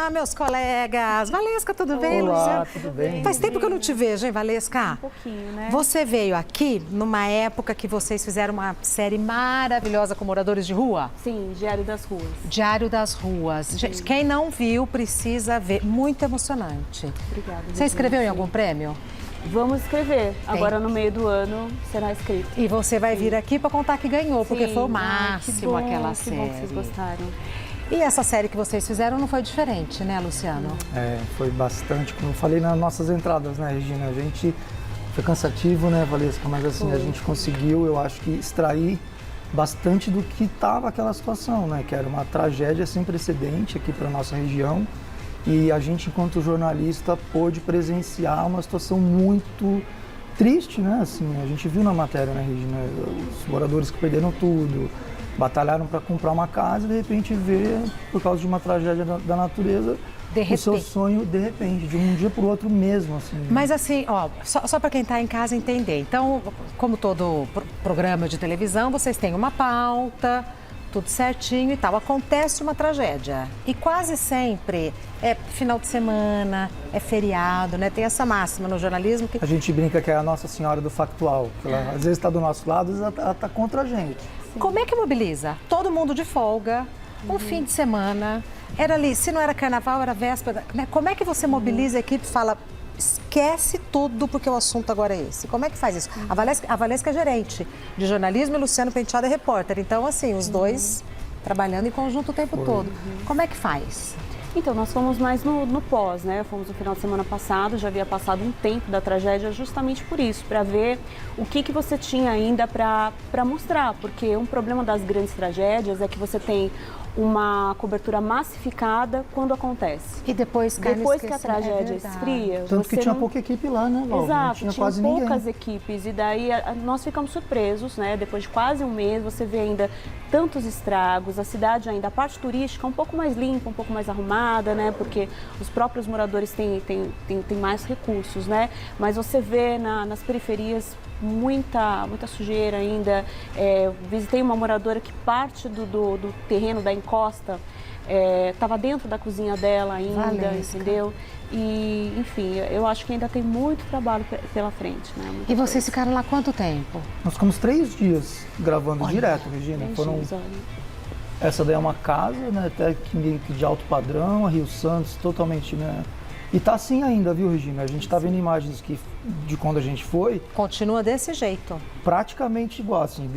Olá, meus colegas. Valesca, tudo bem, Olá, Luciano? tudo bem? Faz tempo que eu não te vejo, hein, Valesca? Um pouquinho, né? Você veio aqui numa época que vocês fizeram uma série maravilhosa com moradores de rua? Sim, Diário das Ruas. Diário das Ruas. Gente, quem não viu precisa ver. Muito emocionante. Obrigada. Você escreveu em algum prêmio? Vamos escrever. Agora, no meio do ano, será escrito. E você vai vir aqui para contar que ganhou, porque Sim. foi o Ai, máximo que bom, aquela que série. bom que vocês gostaram. E essa série que vocês fizeram não foi diferente, né, Luciano? Foi bastante, como eu falei nas nossas entradas, né, Regina? A gente foi cansativo, né, Valesca? Mas assim, a gente conseguiu, eu acho que, extrair bastante do que estava aquela situação, né? Que era uma tragédia sem precedente aqui para nossa região. E a gente, enquanto jornalista, pôde presenciar uma situação muito triste, né? Assim, a gente viu na matéria, né, Regina? Os moradores que perderam tudo, batalharam para comprar uma casa e de repente vê, por causa de uma tragédia da natureza, o seu sonho de repente, de um dia para o outro mesmo, assim. Mas assim, ó, só para quem está em casa entender. Então, como todo programa de televisão, vocês têm uma pauta, tudo certinho e tal. Acontece uma tragédia e quase sempre é final de semana, é feriado, né? Tem essa máxima no jornalismo que A gente brinca que é a Nossa Senhora do factual, que ela às vezes está do nosso lado, às vezes ela está contra a gente. Como é que mobiliza? Todo mundo de folga, um fim de semana, era ali, se não era carnaval, era véspera, né? Como é que você mobiliza a equipe e fala, esquece tudo porque o assunto agora é esse? Como é que faz isso? A Valesca é gerente de jornalismo e Luciano Penteado é repórter, então assim, os dois trabalhando em conjunto o tempo todo. Como é que faz? Então, nós fomos mais no pós, né? Fomos no final de semana passado, já havia passado um tempo da tragédia justamente por isso, para ver o que você tinha ainda para mostrar, porque um problema das grandes tragédias é que você tem uma cobertura massificada quando acontece. E depois cai no Depois que a esquecimento, tragédia verdade. esfria, Tanto que você tinha não... pouca equipe lá, né, Val? Exato, Não tinha tinha quase poucas ninguém. equipes e daí nós ficamos surpresos, né? Depois de quase um mês, você vê ainda tantos estragos, a cidade ainda, a parte turística um pouco mais limpa, um pouco mais arrumada, né? Porque os próprios moradores têm mais recursos, né? Mas você vê nas periferias muita sujeira ainda. Visitei uma moradora que parte do terreno da encosta estava dentro da cozinha dela ainda, Valesca. entendeu? E, enfim, eu acho que ainda tem muito trabalho pela frente, né? Muita E vocês coisa. ficaram lá quanto tempo? Nós ficamos 3 dias gravando direto, Regina. Três Foram... dias, olha. Essa daí é uma casa, né, até que de alto padrão, a Rio Santos, totalmente, né? E tá assim ainda, viu, Regina? A gente tá vendo imagens de quando a gente foi, Continua desse jeito. praticamente igual, assim,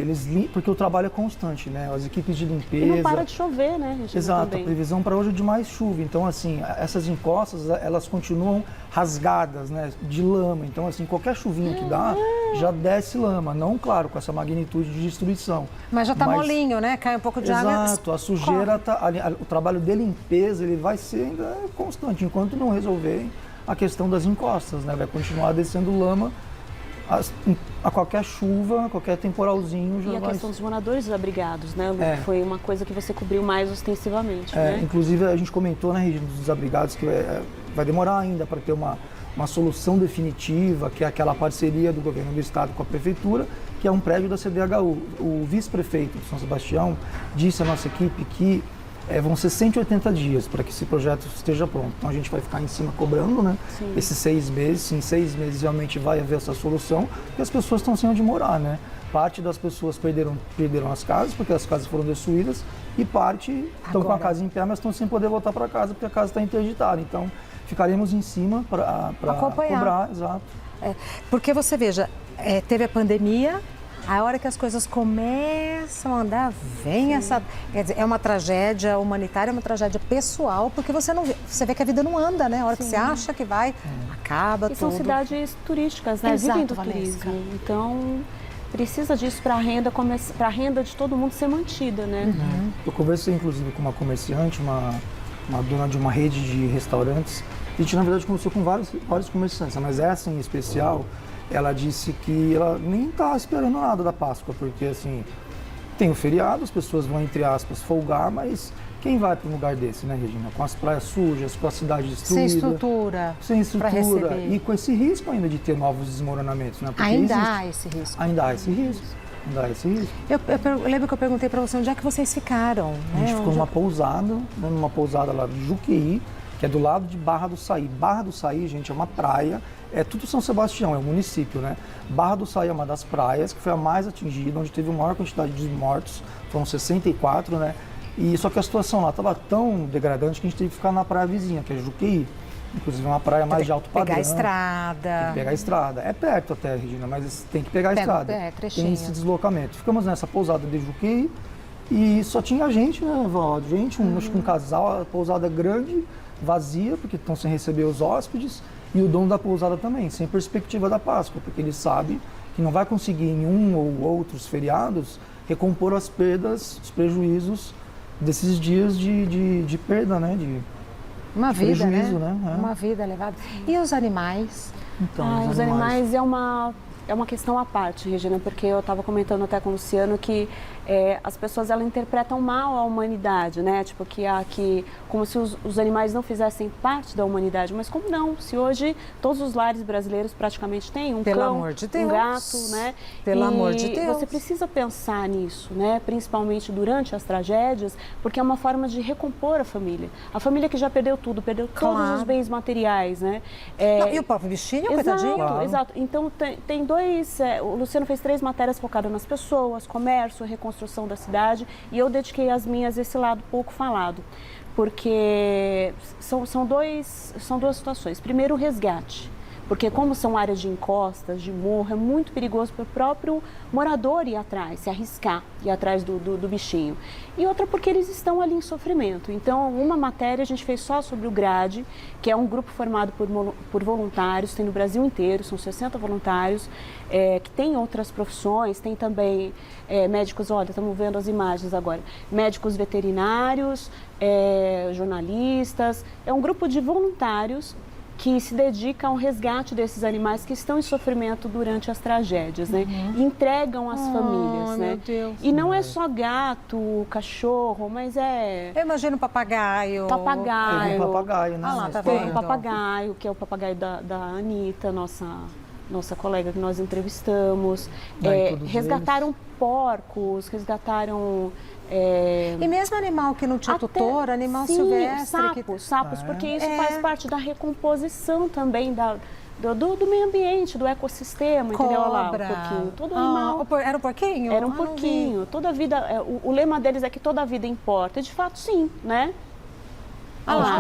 porque o trabalho é constante, né? As equipes de limpeza. E não para de chover, né, Regina? Exato, a também. previsão para hoje é de mais chuva. Então, assim, essas encostas, elas continuam rasgadas, né, de lama. Então, assim, qualquer chuvinha que dá, já desce lama. Não, claro, com essa magnitude de destruição. Mas já tá molinho, né? Cai um pouco de água. Exato, a sujeira, o trabalho de limpeza, ele vai ser ainda constante, enquanto não resolverem a questão das encostas, né? Vai continuar descendo lama a qualquer chuva, a qualquer temporalzinho. Já E a vai... questão dos moradores desabrigados, né, Lu? Foi uma coisa que você cobriu mais ostensivamente, né? Inclusive, a gente comentou, né, Regina, dos desabrigados, que vai demorar ainda para ter uma solução definitiva, que é aquela parceria do governo do estado com a prefeitura, que é um prédio da CDHU. O vice-prefeito de São Sebastião disse à nossa equipe que vão ser 180 dias para que esse projeto esteja pronto. Então a gente vai ficar em cima cobrando, né? Sim. Esses 6 meses. Em 6 meses realmente vai haver essa solução, porque as pessoas estão sem onde morar, né? Parte das pessoas perderam as casas, porque as casas foram destruídas, e parte estão com a casa em pé, mas estão sem poder voltar para casa, porque a casa está interditada. Então ficaremos em cima para cobrar, exato. Porque você veja, teve a pandemia, a hora que as coisas começam a andar, vem essa... Quer dizer, é uma tragédia humanitária, é uma tragédia pessoal, porque você vê que a vida não anda, né? A hora que você acha que vai, acaba tudo. E são cidades turísticas, né? Exato, Vivem do Valesca. turismo. Então, precisa disso para a renda de todo mundo ser mantida, né? Eu conversei, inclusive, com uma comerciante, uma dona de uma rede de restaurantes. A gente, na verdade, conversou com vários comerciantes, mas essa em especial, ela disse que ela nem está esperando nada da Páscoa, porque, assim, tem o feriado, as pessoas vão, entre aspas, folgar, mas quem vai para um lugar desse, né, Regina? Com as praias sujas, com a cidade destruída. Sem estrutura. Para receber. E com esse risco ainda de ter novos desmoronamentos, né? Porque Ainda há esse risco. Ainda há esse risco. Eu lembro que eu perguntei para você onde é que vocês ficaram. A gente ficou numa pousada lá de Juqueí, que é do lado de Barra do Saí. Barra do Saí, gente, é uma praia, é tudo São Sebastião, é um município, né? Barra do Saí é uma das praias que foi a mais atingida, onde teve a maior quantidade de mortos, foram 64, né? E só que a situação lá estava tão degradante que a gente teve que ficar na praia vizinha, que é Juqueí. Inclusive é uma praia mais de alto padrão. Pegar a estrada. Tem que pegar a estrada. É perto até, Regina, mas tem que pegar a estrada. Trechinho. Tem esse deslocamento. Ficamos nessa pousada de Juqueí e só tinha gente, né, Val? Gente, acho que um casal, a pousada grande, vazia, porque estão sem receber os hóspedes, e o dono da pousada também, sem perspectiva da Páscoa, porque ele sabe que não vai conseguir em um ou outros feriados recompor as perdas, os prejuízos desses dias de perda, né? Uma vida, prejuízo, né? né? Uma vida levada. E os animais? Então, Os animais é uma questão à parte, Regina, porque eu estava comentando até com o Luciano que as pessoas elas interpretam mal a humanidade, né? Tipo, como se os animais não fizessem parte da humanidade. Mas como não? Se hoje todos os lares brasileiros praticamente têm um Pelo cão, amor de Deus. um gato, né? Pelo amor de Deus. Você precisa pensar nisso, né? Principalmente durante as tragédias, porque é uma forma de recompor a família. A família que já perdeu tudo, perdeu todos os bens materiais, né? Não, e o próprio bichinho, coitadinho? Claro. Exato. Então, tem dois... o Luciano fez 3 matérias focadas nas pessoas, comércio, reconstrução da cidade, e eu dediquei as minhas a esse lado pouco falado, porque são duas situações. Primeiro, o resgate. Porque como são áreas de encostas, de morro, é muito perigoso para o próprio morador ir atrás, se arriscar, ir atrás do bichinho. E outra porque eles estão ali em sofrimento. Então, uma matéria a gente fez só sobre o GRADE, que é um grupo formado por voluntários, tem no Brasil inteiro, são 60 voluntários, que tem outras profissões, tem também médicos, olha, estamos vendo as imagens agora, médicos veterinários, jornalistas, é um grupo de voluntários que se dedica ao resgate desses animais que estão em sofrimento durante as tragédias, né? E entregam às famílias, né? Meu Deus. E não é só gato, cachorro, mas Eu imagino papagaio. Teve um papagaio, né? Ah lá, tá Tem vendo? um papagaio, que é o papagaio da Anitta, nossa colega que nós entrevistamos. Resgataram porcos, resgataram... E mesmo animal que não tinha tutor, animal silvestre. Sapos, porque isso faz parte da recomposição também do meio ambiente, do ecossistema, entendeu? Olha lá, o porquinho. Todo animal... Era um porquinho? Era um porquinho. Toda a vida... O lema deles é que toda a vida importa. E de fato, sim, né?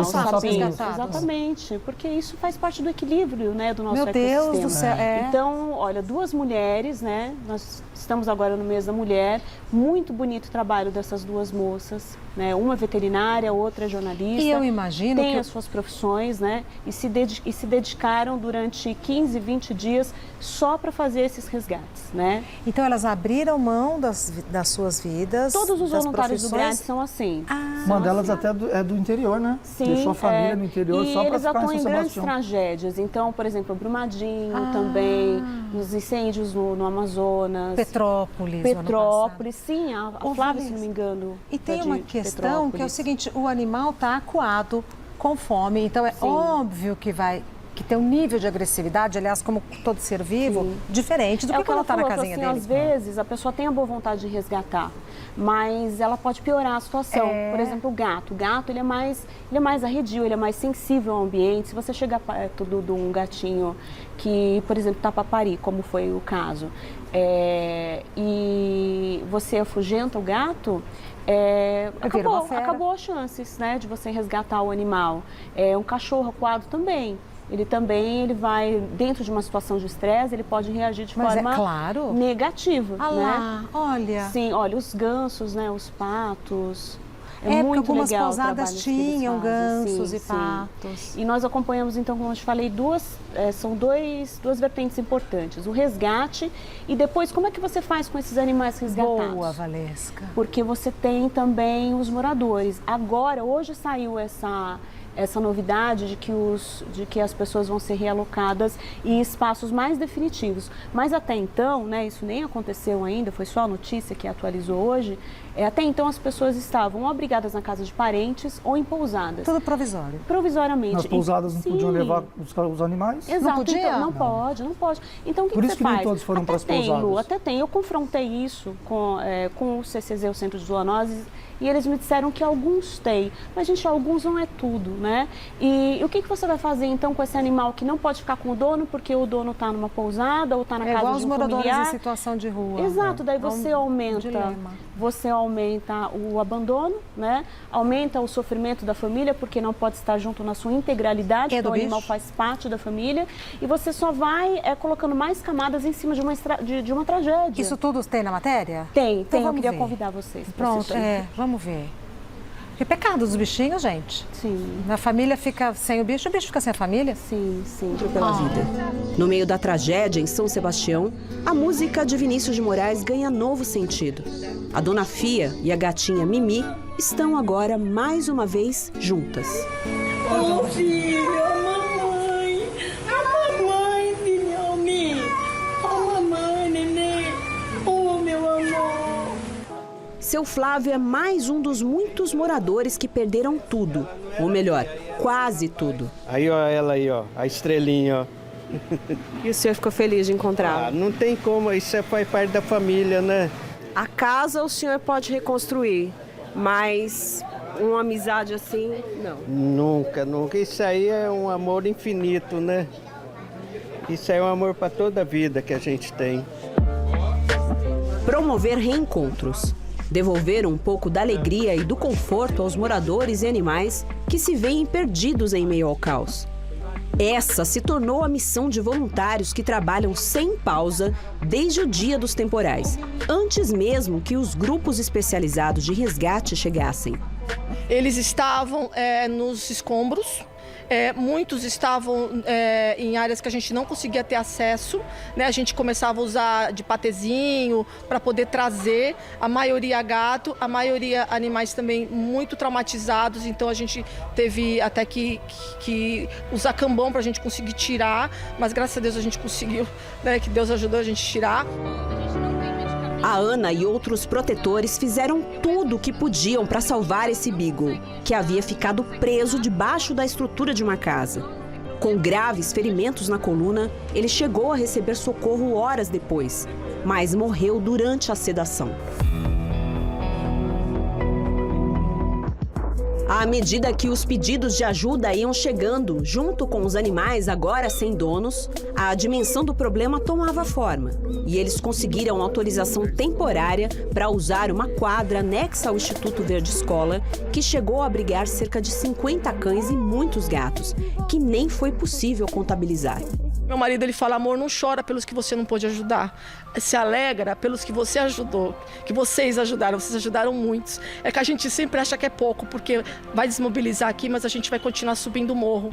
Os sapos resgatados. Exatamente, porque isso faz parte do equilíbrio, né, do nosso Meu ecossistema. Deus do céu. Então, olha, 2 mulheres, né? Nós estamos agora no mês da mulher. Muito bonito o trabalho dessas 2 moças, né? Uma veterinária, outra jornalista. E eu imagino tem que as suas profissões, né? E se dedicaram durante 15, 20 dias só para fazer esses resgates, né? Então elas abriram mão das suas vidas. Todos os das voluntários do profissões? GRADE são assim. Uma delas até é do interior, né? Sim, Deixou a família no interior só para eles ficar em atuam São em grandes Sebastião. tragédias. Então, por exemplo, Brumadinho também, nos incêndios no Amazonas. Petrópolis. Sim, a Flávia, se não me engano. E tem uma questão que é o Petrópolis. seguinte, o animal está acuado, com fome, então é óbvio que tem um nível de agressividade, aliás, como todo ser vivo, diferente do que quando está na casinha assim, dele. Às vezes a pessoa tem a boa vontade de resgatar, mas ela pode piorar a situação. Por exemplo, o gato. O gato ele é mais arredio, ele é mais sensível ao ambiente. Se você chegar perto de um gatinho que, por exemplo, está papari, como foi o caso, e você afugenta o gato, acabou as chances, né, de você resgatar o animal. Um cachorro acuado também. Ele vai, dentro de uma situação de estresse, ele pode reagir de forma negativa. Ah né? lá, olha. Sim, olha, os gansos, né, os patos. Porque muito algumas legal pousadas tinham gansos e sim. patos. E nós acompanhamos, então, como eu te falei, duas vertentes importantes. O resgate e depois, como é que você faz com esses animais resgatados? Boa, Valesca. Porque você tem também os moradores. Agora, hoje saiu essa novidade de que as pessoas vão ser realocadas em espaços mais definitivos. Mas até então, né, isso nem aconteceu ainda, foi só a notícia que atualizou hoje, até então as pessoas estavam abrigadas na casa de parentes ou em pousadas. Tudo provisório. Provisoriamente. Nas pousadas não podiam levar os animais? Exato, não podia? Então, não pode. Então, o que Por você isso que faz? nem todos foram para as Tem, pousadas. Lu, até tem. Eu confrontei isso com o CCZ, o Centro de Zoonoses, E eles me disseram que alguns têm, mas gente, alguns não é tudo, né? E o que você vai fazer então com esse animal que não pode ficar com o dono porque o dono está numa pousada ou está na casa igual de os um moradores familiar? em situação de rua. Exato, daí dilema. você aumenta o abandono, né? Aumenta o sofrimento da família porque não pode estar junto na sua integralidade, porque o animal faz parte da família, e você só vai colocando mais camadas em cima de uma tragédia. Isso tudo tem na matéria? Tem, então eu queria convidar vocês para Pronto, vamos ver. Que pecado dos bichinhos, gente. Sim. A família fica sem o bicho fica sem a família? Sim. Pela vida. No meio da tragédia em São Sebastião, a música de Vinícius de Moraes ganha novo sentido. A dona Fia e a gatinha Mimi estão agora mais uma vez juntas. Ô filho, a mamãe, filhão, a mamãe, neném, meu amor. Seu Flávio é mais um dos muitos moradores que perderam tudo, ou melhor, quase tudo. Aí, ó, ela aí, ó, a estrelinha, ó. E o senhor ficou feliz de encontrá-la? Não tem como, isso faz parte da família, né? A casa o senhor pode reconstruir, mas uma amizade assim, não. Nunca. Isso aí é um amor infinito, né? Isso aí é um amor para toda a vida que a gente tem. Promover reencontros. Devolver um pouco da alegria e do conforto aos moradores e animais que se veem perdidos em meio ao caos. Essa se tornou a missão de voluntários que trabalham sem pausa desde o dia dos temporais, antes mesmo que os grupos especializados de resgate chegassem. Eles estavam nos escombros. Muitos estavam em áreas que a gente não conseguia ter acesso, né? A gente começava a usar de patezinho para poder trazer, a maioria gato, a maioria animais também muito traumatizados, então a gente teve até que usar cambão para a gente conseguir tirar, mas graças a Deus a gente conseguiu, né? Que Deus ajudou a gente a tirar. A Ana e outros protetores fizeram tudo o que podiam para salvar esse beagle, que havia ficado preso debaixo da estrutura de uma casa. Com graves ferimentos na coluna, ele chegou a receber socorro horas depois, mas morreu durante a sedação. À medida que os pedidos de ajuda iam chegando, junto com os animais agora sem donos, a dimensão do problema tomava forma. E eles conseguiram autorização temporária para usar uma quadra anexa ao Instituto Verde Escola, que chegou a abrigar cerca de 50 cães e muitos gatos, que nem foi possível contabilizar. Meu marido, ele fala, amor, não chora pelos que você não pôde ajudar. Se alegra pelos que você ajudou, que vocês ajudaram muitos. É que a gente sempre acha que é pouco, porque vai desmobilizar aqui, mas a gente vai continuar subindo o morro.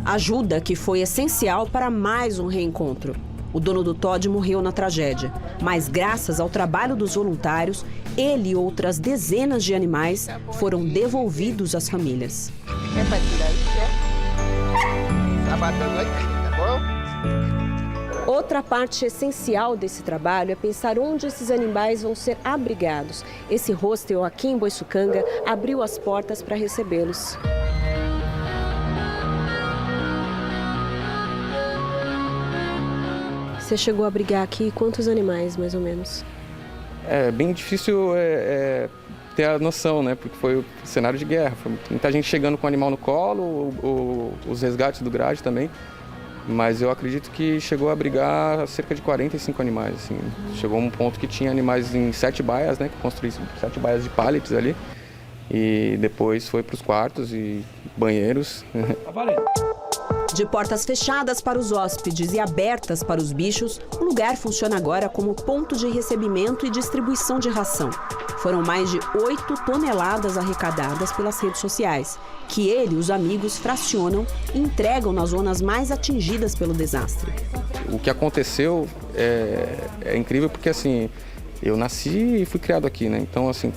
Ajuda que foi essencial para mais um reencontro. O dono do Todd morreu na tragédia, mas graças ao trabalho dos voluntários, ele e outras dezenas de animais foram devolvidos às famílias. Outra parte essencial desse trabalho é pensar onde esses animais vão ser abrigados. Esse hostel aqui em Boiçucanga abriu as portas para recebê-los. Você chegou a abrigar aqui quantos animais, mais ou menos? É bem difícil ter a noção, né? Porque foi o cenário de guerra. Foi muita gente chegando com o animal no colo, os resgates do grade também. Mas eu acredito que chegou a abrigar cerca de 45 animais. Assim. Chegou a um ponto que tinha animais em 7 baias, né? Que construí 7 baias de pallets ali. E depois foi para os quartos e banheiros. Tá valendo. De portas fechadas para os hóspedes e abertas para os bichos, o lugar funciona agora como ponto de recebimento e distribuição de ração. Foram mais de 8 toneladas arrecadadas pelas redes sociais, que ele e os amigos fracionam e entregam nas zonas mais atingidas pelo desastre. O que aconteceu é incrível porque, assim, eu nasci e fui criado aqui, né? Então, assim,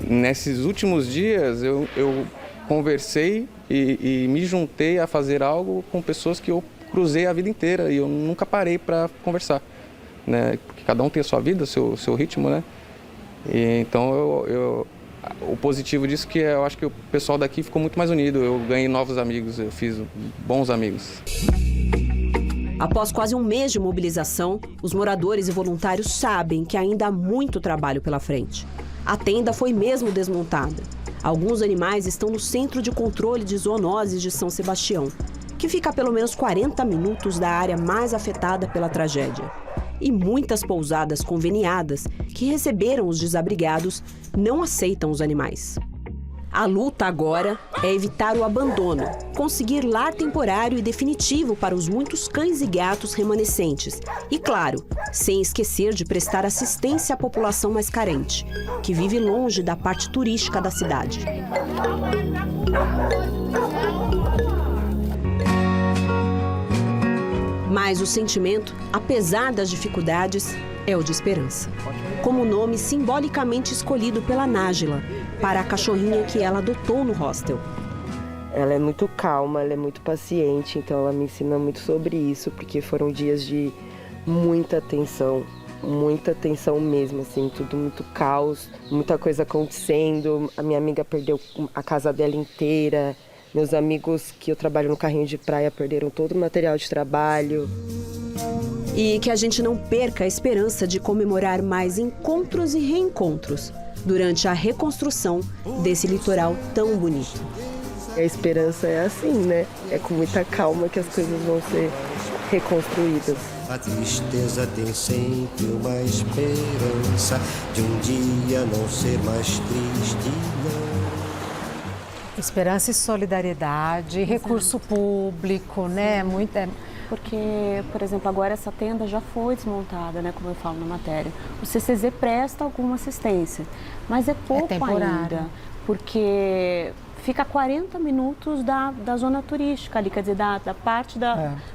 nesses últimos dias eu conversei e me juntei a fazer algo com pessoas que eu cruzei a vida inteira e eu nunca parei para conversar, né? Porque cada um tem a sua vida, o seu ritmo, né? E, então, o positivo disso é que eu acho que o pessoal daqui ficou muito mais unido. Eu ganhei novos amigos, eu fiz bons amigos. Após quase um mês de mobilização, os moradores e voluntários sabem que ainda há muito trabalho pela frente. A tenda foi mesmo desmontada. Alguns animais estão no Centro de Controle de Zoonoses de São Sebastião, que fica a pelo menos 40 minutos da área mais afetada pela tragédia. E muitas pousadas conveniadas que receberam os desabrigados não aceitam os animais. A luta agora é evitar o abandono, conseguir lar temporário e definitivo para os muitos cães e gatos remanescentes. E, claro, sem esquecer de prestar assistência à população mais carente, que vive longe da parte turística da cidade. Mas o sentimento, apesar das dificuldades, é o de esperança. Como o nome simbolicamente escolhido pela Nájila, para a cachorrinha que ela adotou no hostel. Ela é muito calma, ela é muito paciente, então ela me ensina muito sobre isso, porque foram dias de muita tensão mesmo, assim, tudo muito caos, muita coisa acontecendo. A minha amiga perdeu a casa dela inteira, meus amigos que eu trabalho no carrinho de praia perderam todo o material de trabalho. E que a gente não perca a esperança de comemorar mais encontros e reencontros durante a reconstrução desse litoral tão bonito. A esperança é assim, né? É com muita calma que as coisas vão ser reconstruídas. A tristeza tem sempre uma esperança de um dia não ser mais triste, não. Esperança e solidariedade, recurso público, né? Porque, por exemplo, agora essa tenda já foi desmontada, né, como eu falo na matéria. O CCZ presta alguma assistência, mas é pouco ainda, porque fica a 40 minutos da zona turística ali, quer dizer, da parte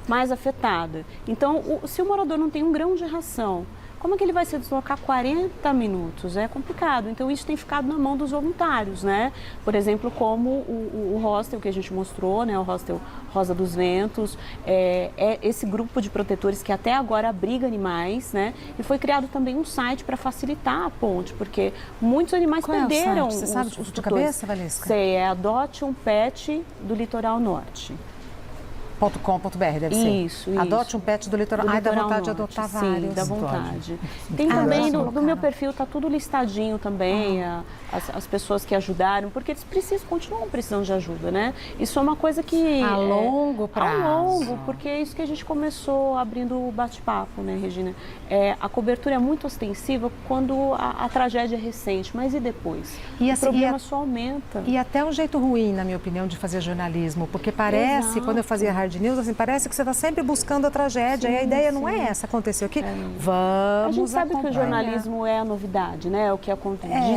mais afetada. Então, se o morador não tem um grão de ração, como é que ele vai se deslocar 40 minutos? É complicado. Então, isso tem ficado na mão dos voluntários, né? Por exemplo, como o hostel que a gente mostrou, né? O hostel Rosa dos Ventos, é esse grupo de protetores que até agora abriga animais, né? E foi criado também um site para facilitar a ponte, porque muitos animais perderam. É o site? Você sabe de cabeça, Valesca? Sei, é Adote um Pet do Litoral Norte. .com.br, deve ser. Isso. Adote um pet do litoral. Ai, dá vontade de adotar vários. Sim, dá vontade. Tem também, no meu perfil, tá tudo listadinho também, as pessoas que ajudaram, porque eles continuam precisando de ajuda, né? Isso é uma coisa que... A longo prazo. A longo, porque é isso que a gente começou abrindo o bate-papo, né, Regina? A cobertura é muito ostensiva quando a tragédia é recente, mas e depois? O problema só aumenta. E até um jeito ruim, na minha opinião, de fazer jornalismo, porque parece, quando eu fazia Hard News, assim, parece que você está sempre buscando a tragédia, e a ideia não é essa, aconteceu aqui, vamos A gente sabe acompanhar. que o jornalismo é a novidade, né? O que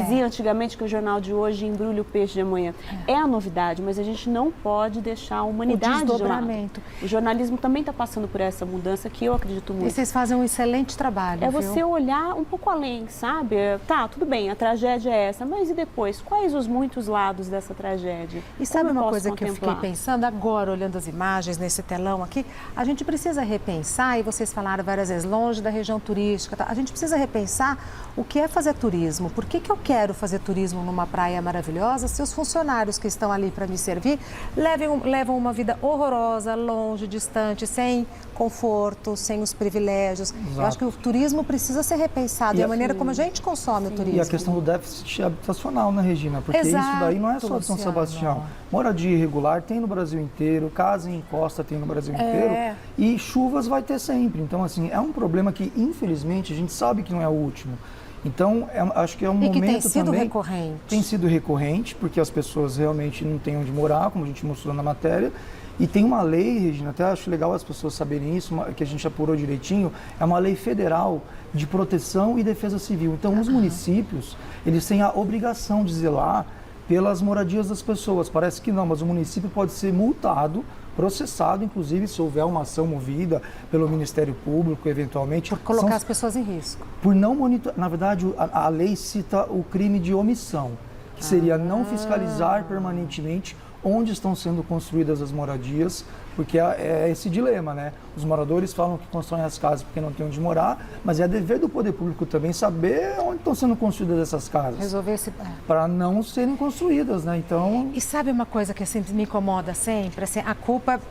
dizia antigamente que o jornal de hoje embrulha o peixe de amanhã. É a novidade, mas a gente não pode deixar a humanidade de lado. O jornalismo também está passando por essa mudança que eu acredito muito. E vocês fazem um excelente trabalho, viu? Você olhar um pouco além, sabe? Tá, tudo bem, a tragédia é essa, mas e depois? Quais os muitos lados dessa tragédia? E sabe Como uma eu posso coisa que eu fiquei pensando agora, olhando as imagens nesse telão aqui? A gente precisa repensar, e vocês falaram várias vezes, longe da região turística, tá? A gente precisa repensar o que é fazer turismo. Por que eu quero fazer turismo numa praia maravilhosa se os funcionários que estão ali para me servir levam uma vida horrorosa, longe, distante, sem conforto, sem os privilégios? Exato. Eu acho que o turismo precisa ser repensado, e a maneira como a gente consome o turismo. E a questão do déficit habitacional, né, Regina? Porque isso daí não é só de São Sebastião. Moradia irregular tem no Brasil inteiro, casa em costa tem no Brasil inteiro, e chuvas vai ter sempre. Então, assim, é um problema que, infelizmente, a gente sabe que não é o último. Então, acho que é um momento também... E que tem sido recorrente. Tem sido recorrente, porque as pessoas realmente não têm onde morar, como a gente mostrou na matéria. E tem uma lei, Regina, até acho legal as pessoas saberem isso, que a gente apurou direitinho, é uma lei federal de proteção e defesa civil. Então, os municípios, eles têm a obrigação de zelar pelas moradias das pessoas. Parece que não, mas o município pode ser multado, processado, inclusive, se houver uma ação movida pelo Ministério Público, eventualmente. Por colocar as pessoas em risco. Por não monitorar. Na verdade, a lei cita o crime de omissão, que seria não fiscalizar permanentemente onde estão sendo construídas as moradias, porque é esse dilema, né? Os moradores falam que constroem as casas porque não têm onde morar, mas é dever do poder público também saber onde estão sendo construídas essas casas. Resolver esse... Para não serem construídas, né? Então... E sabe uma coisa que sempre me incomoda sempre? Assim, a culpa...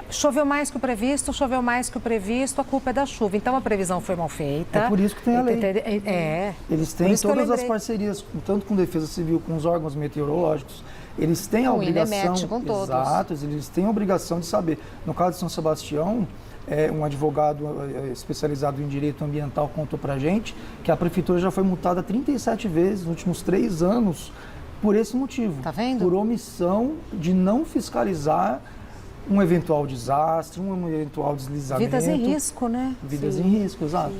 choveu mais que o previsto, a culpa é da chuva. Então a previsão foi mal feita. É por isso que tem a lei. Eles têm todas as parcerias, parcerias, tanto com Defesa Civil, com os órgãos meteorológicos, eles têm a obrigação. com todos. Exato, eles têm a obrigação de saber. No caso de São Sebastião, um advogado especializado em direito ambiental contou pra gente que a prefeitura já foi multada 37 vezes nos últimos 3 anos por esse motivo. Tá vendo? Por omissão de não fiscalizar um eventual desastre, um eventual deslizamento. Vidas em risco, né? Vidas em risco, exato.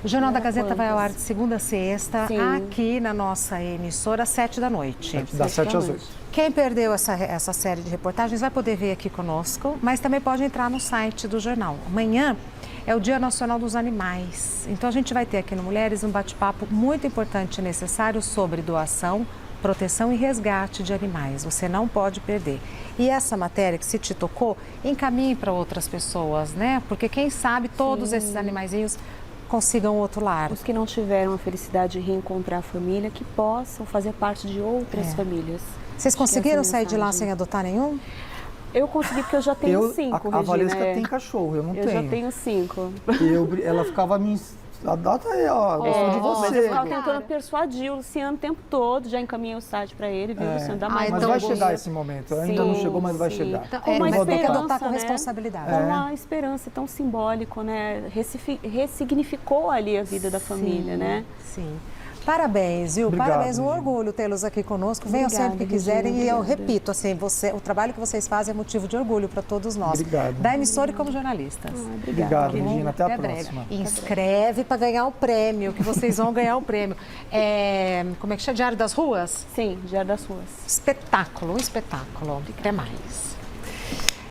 O Jornal da Gazeta vai ao ar de segunda a sexta, Sim. aqui na nossa emissora, às 7 da noite. Das 7 às 8. Quem perdeu essa série de reportagens vai poder ver aqui conosco, mas também pode entrar no site do jornal. Amanhã é o Dia Nacional dos Animais. Então a gente vai ter aqui no Mulheres um bate-papo muito importante e necessário sobre doação, proteção e resgate de animais. Você não pode perder. E essa matéria que se te tocou, encaminhe para outras pessoas, né? Porque quem sabe todos esses animaizinhos consigam outro lar. Os que não tiveram a felicidade de reencontrar a família, que possam fazer parte de outras famílias. Vocês conseguiram sair de lá sem adotar nenhum? Eu consegui porque eu já tenho 5, A Valesca tem cachorro, eu não tenho. Eu já tenho 5. Ela ficava me... Adota aí, ó, gostou de Mas você. eu estava tentando persuadir o Luciano o tempo todo, já encaminhei o site para ele, viu, Luciano? Dá mais mas uma vai boa. chegar esse momento, ainda não chegou, mas vai chegar. Então, Com uma mas tem que esperança, adotar com né? responsabilidade. Com uma esperança tão simbólico, né? Ressignificou ali a vida da família, né? Sim. Parabéns, viu? Obrigado, Parabéns, um Regina. orgulho tê-los aqui conosco. Venham Obrigada, sempre que Regina, quiserem. E eu obrigada. repito, assim, o trabalho que vocês fazem é motivo de orgulho para todos nós. Obrigado. Da emissora e como jornalistas. Obrigado, Regina. Até a breve. próxima. Inscreve para ganhar o prêmio, que vocês vão ganhar o prêmio. Como é que chama? Diário das Ruas? Sim, Diário das Ruas. Espetáculo, um espetáculo. Até mais.